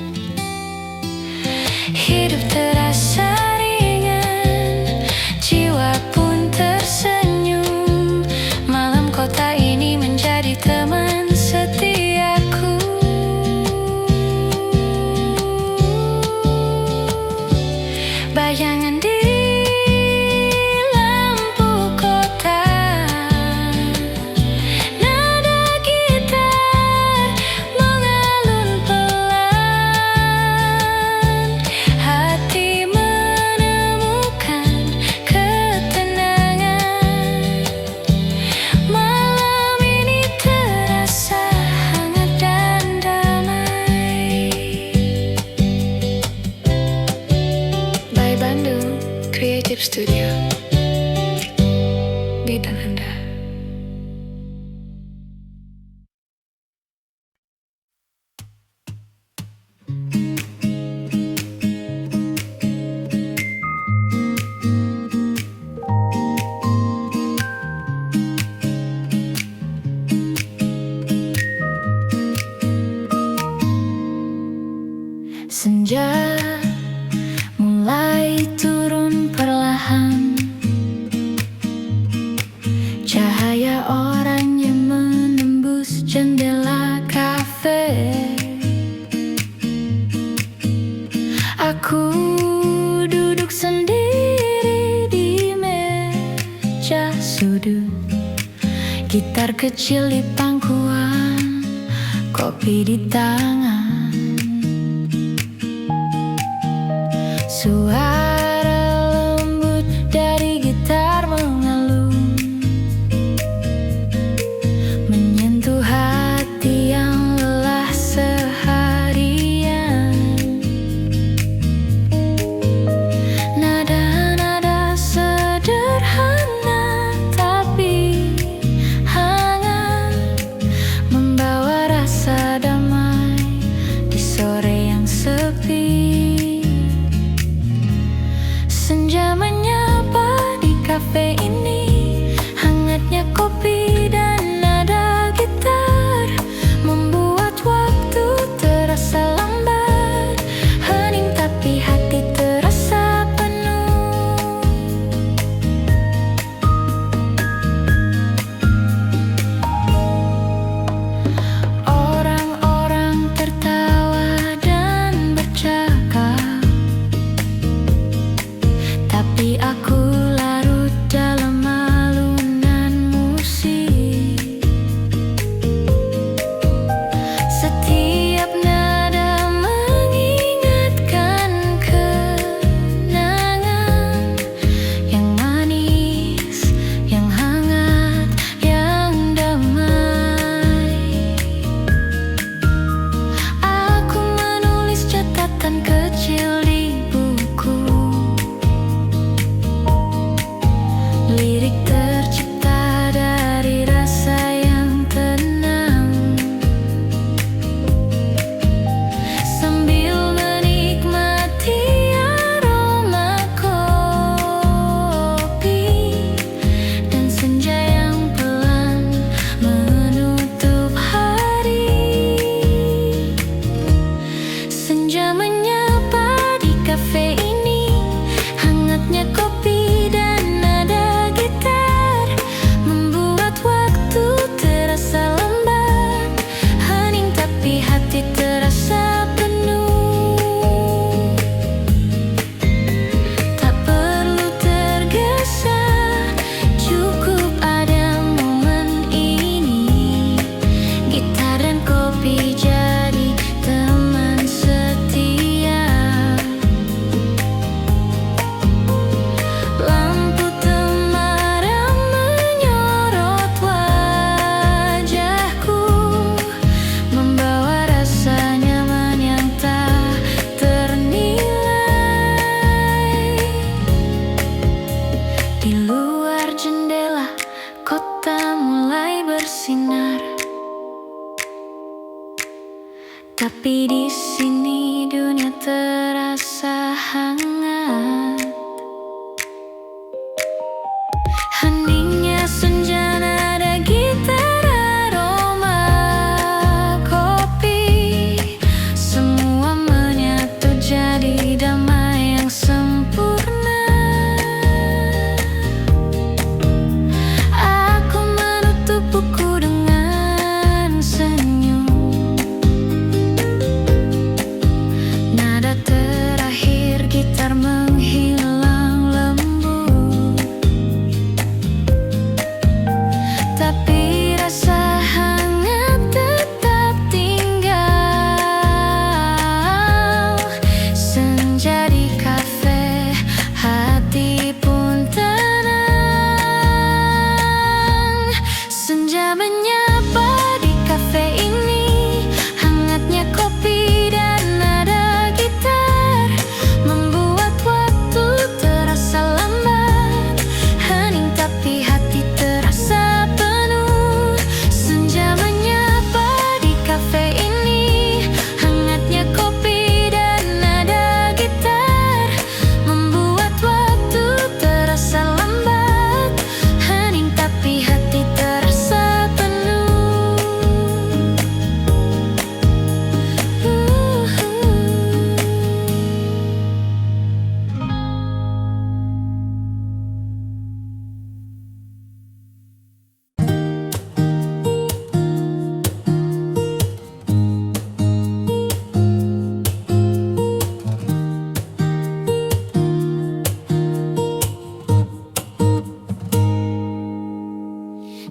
Hidup terasa ringan, jiwa pun tersenyum. Malam kota ini menjadi teman setiaku. Bayangan di lampu kota, nada gitar mengalun pelan. Hati menemukan ketenangan. Malam ini terasa hangat dan damai. By Bandung Creative Studio, Bintang Anda. Senja mulai turun perlahan. Cahaya oranye menembus jendela kafe. Aku duduk sendiri di meja sudut. Gitar kecil di pangkuan, kopi di tangan. Suara lembut dari gitar mengalun, menyentuh hati yang lelah seharian. Nada-nada sederhana tapi hangat, membawa rasa damai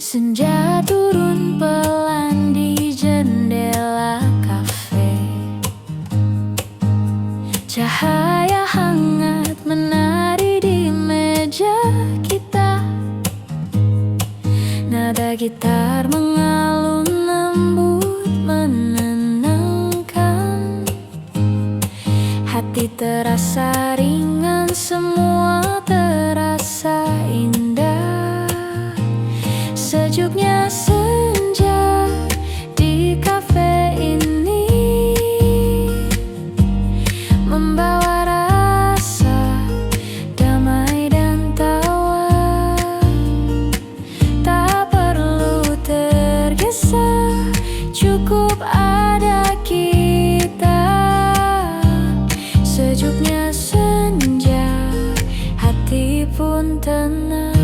Senja turun pelan di jendela kafe. Cahaya hangat menari di meja kita. Nada gitar mengalun lembut menenangkan. Hati terasa ringan, semua terasa indah. Sejuknya senja di kafe ini membawa rasa damai dan tawa. Tak perlu tergesa, cukup ada kita. Sejuknya senja, hati pun tenang.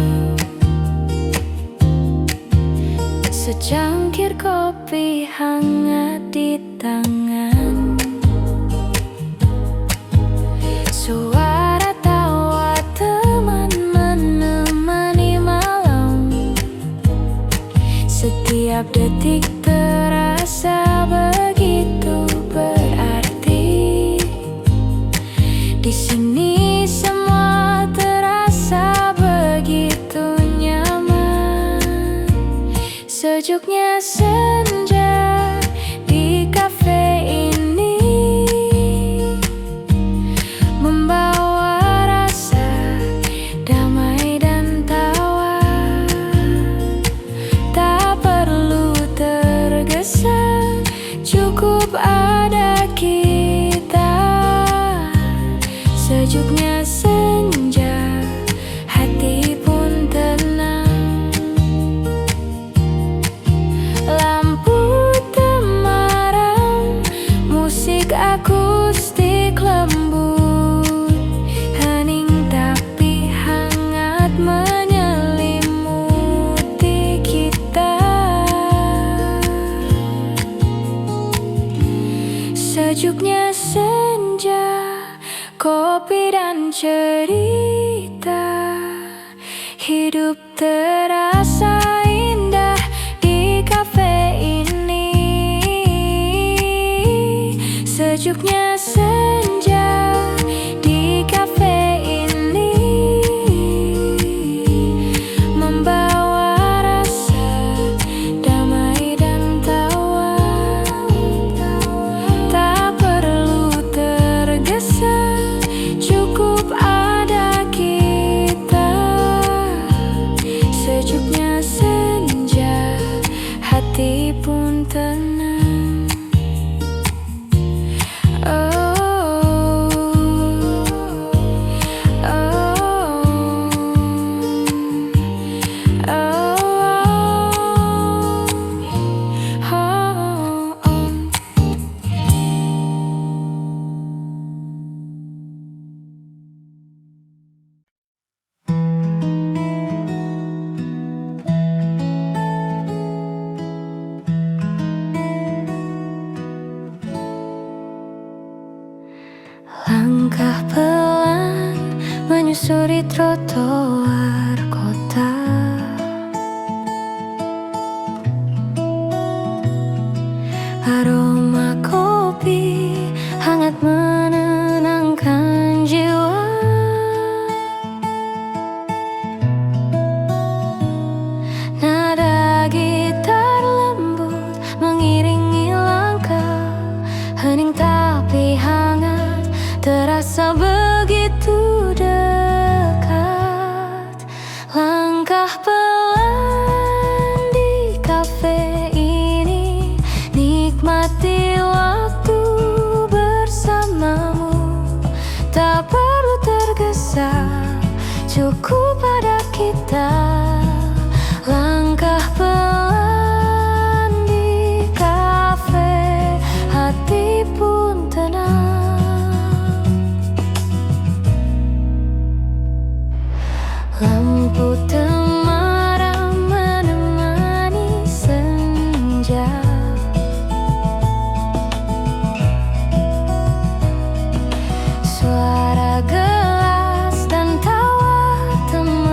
Secangkir kopi hangat di tangan. Suara tawa teman menemani malam. Setiap detik terasa begitu berarti. Di sini semua terasa begitu nyaman. Sejuknya senja di kafe ini membawa rasa damai dan tawa. Tak perlu tergesa, cukup ada kita. Sejuknya senja, hati pun tenang. Lampu temaram, musik akustik lembut. Hening tapi hangat menyelimuti kita. Sejuknya senja, kopi dan cerita. Hidup terasa indah di kafe ini. Sejuknya senja di kafe ini membawa rasa damai dan tawa. Tak perlu tergesa, cukup ada kita. Sejuknya senja, hati pun tenang. Langkah pelan menyusuri trotoar kota. Aroma kopi hangat menenangkan jiwa. Nada gitar lembut mengiringi langkah. Hening tapi hangat, terasa begitu dekat. Langkah pelan di kafe ini, nikmati waktu bersamamu. Tak perlu tergesa, cukup ada kita. Langkah pelan di kafe, hati pun tenang. Lampu temaram menemani senja. Suara gelas dan tawa teman-teman.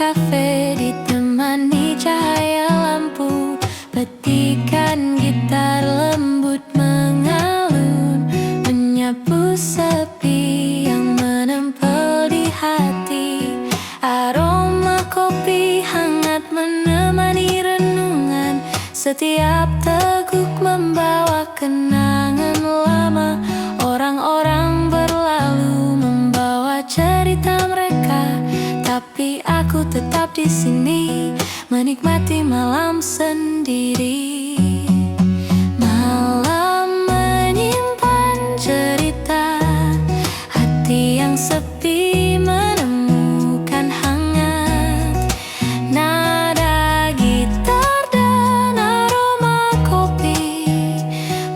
kafe ditemani cahaya lampu. Petikan gitar lembut mengalun, menyapu sepi yang menempel di hati. Aroma kopi hangat menemani renungan. Setiap teguk membawa kenangan lama. Orang-orang berlalu membawa cerita mereka, tapi aku tetap di sini menikmati malam sendiri. Malam menyimpan cerita, hati yang sepi menemukan hangat. Nada gitar dan aroma kopi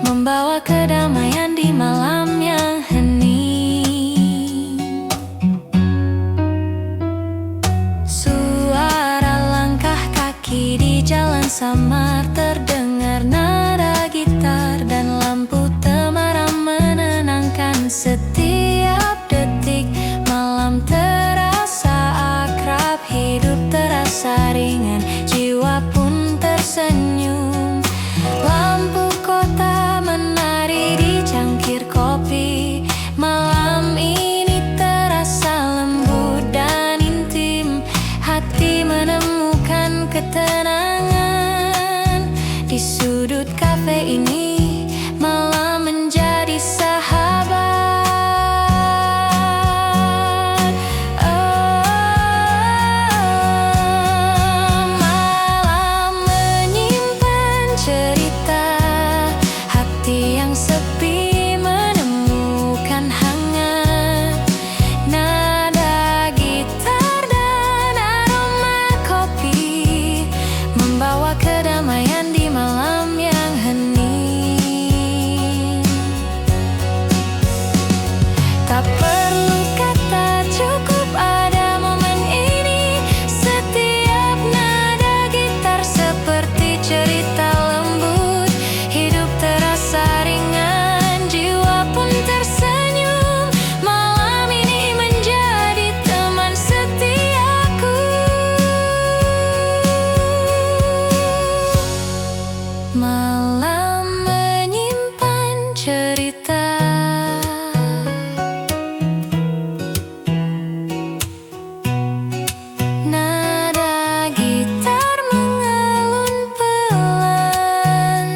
membawa kedamaian di malam yang hening. Suara langkah kaki di jalan samar terdengar, nada gitar dan lampu temaram menenangkan setiap detik. Malam terasa akrab, hidup terasa ringan, jiwa pun tersenyum. Lampu kota menari di cangkir kopi. Malam ini terasa lembut dan intim, hati menemukan ketenangan. Di sudut kafe ini malam menjadi sahabat. Malam menyimpan cerita, hati yang sepi menemukan hangat. Nada gitar dan aroma kopi membawa kedamaian di malam yang hening. Tak perlu kata, cukup ada momen ini. Setiap nada gitar seperti cerita lembut, hidup terasa ringan, jiwa pun tersenyum. Malam ini menjadi teman setiaku. Malam menyimpan cerita, nada gitar mengalun pelan.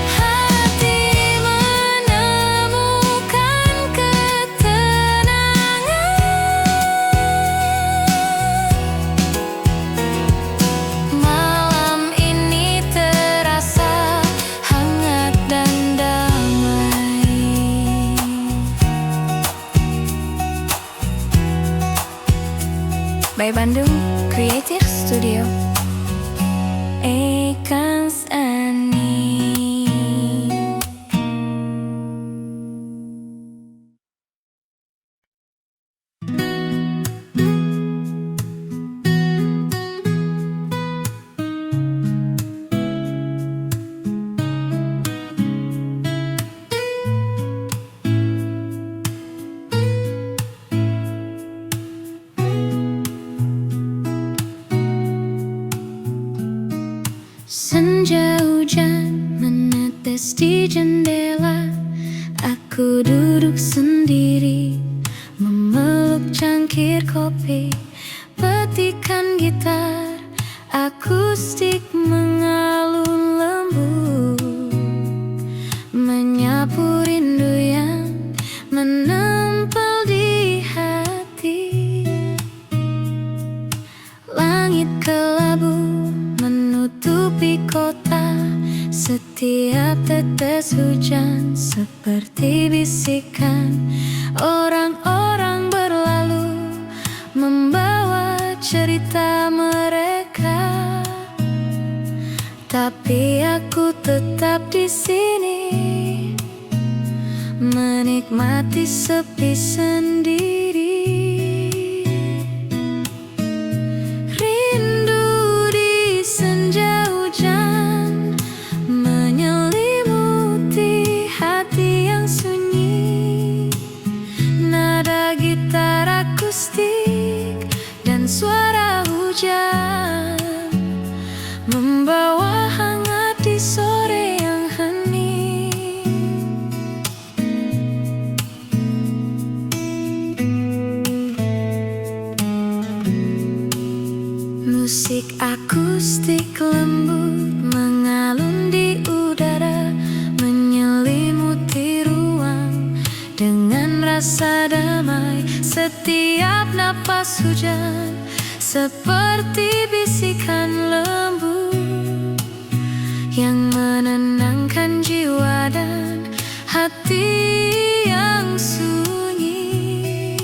Hati menemukan ketenangan. Malam ini terasa hangat dan damai. By Bandung Creative Studio, Ekans Ani. Senja hujan menetes di jendela. Aku duduk sendiri memeluk cangkir kopi. Petikan gitar akustik mengalun lembut, menyapu rindu yang menempel di hati. Langit kelabu menutupi kota. Setiap tetes hujan seperti bisikan. Orang-orang berlalu membawa cerita mereka, tapi aku tetap di sini menikmati sepi sendiri. Rindu di senja hujan menyelimuti hati yang sunyi. Nada terasa damai. Setiap napas hujan seperti bisikan lembu yang menenangkan jiwa dan hati yang sunyi.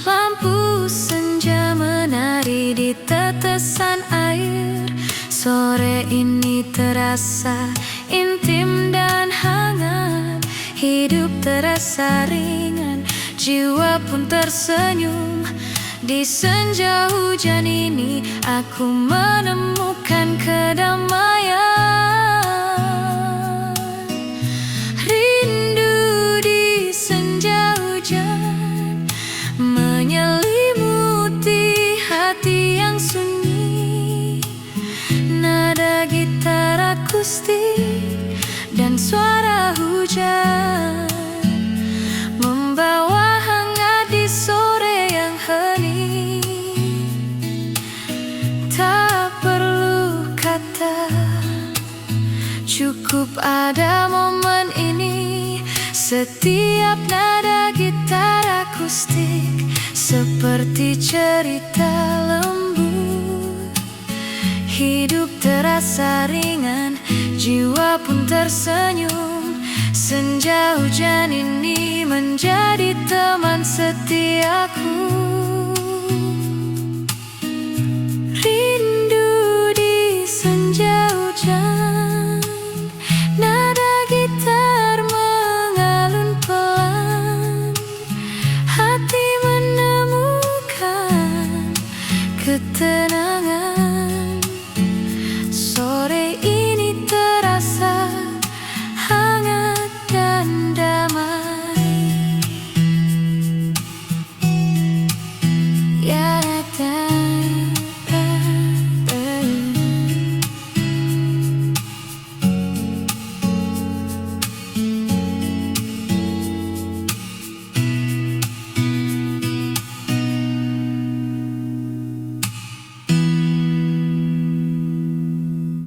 Lampu senja menari di tetesan air. Sore ini terasa intim dan hangat. Hidup terasa ringan, jiwa pun tersenyum. Di senja hujan ini aku menemukan kedamaian. Rindu di senja hujan menyelimuti hati yang sunyi. Nada gitar akustik dan suara hujan membawa hangat di sore yang hening. Tak perlu kata, cukup ada momen ini. Setiap nada gitar akustik seperti cerita lembut. Hidup terasa ringan, jiwa pun tersenyum. Senja hujan ini menjadi teman setiaku. Rindu di senja hujan, nada gitar mengalun pelan. Hati menemukan ketenangan.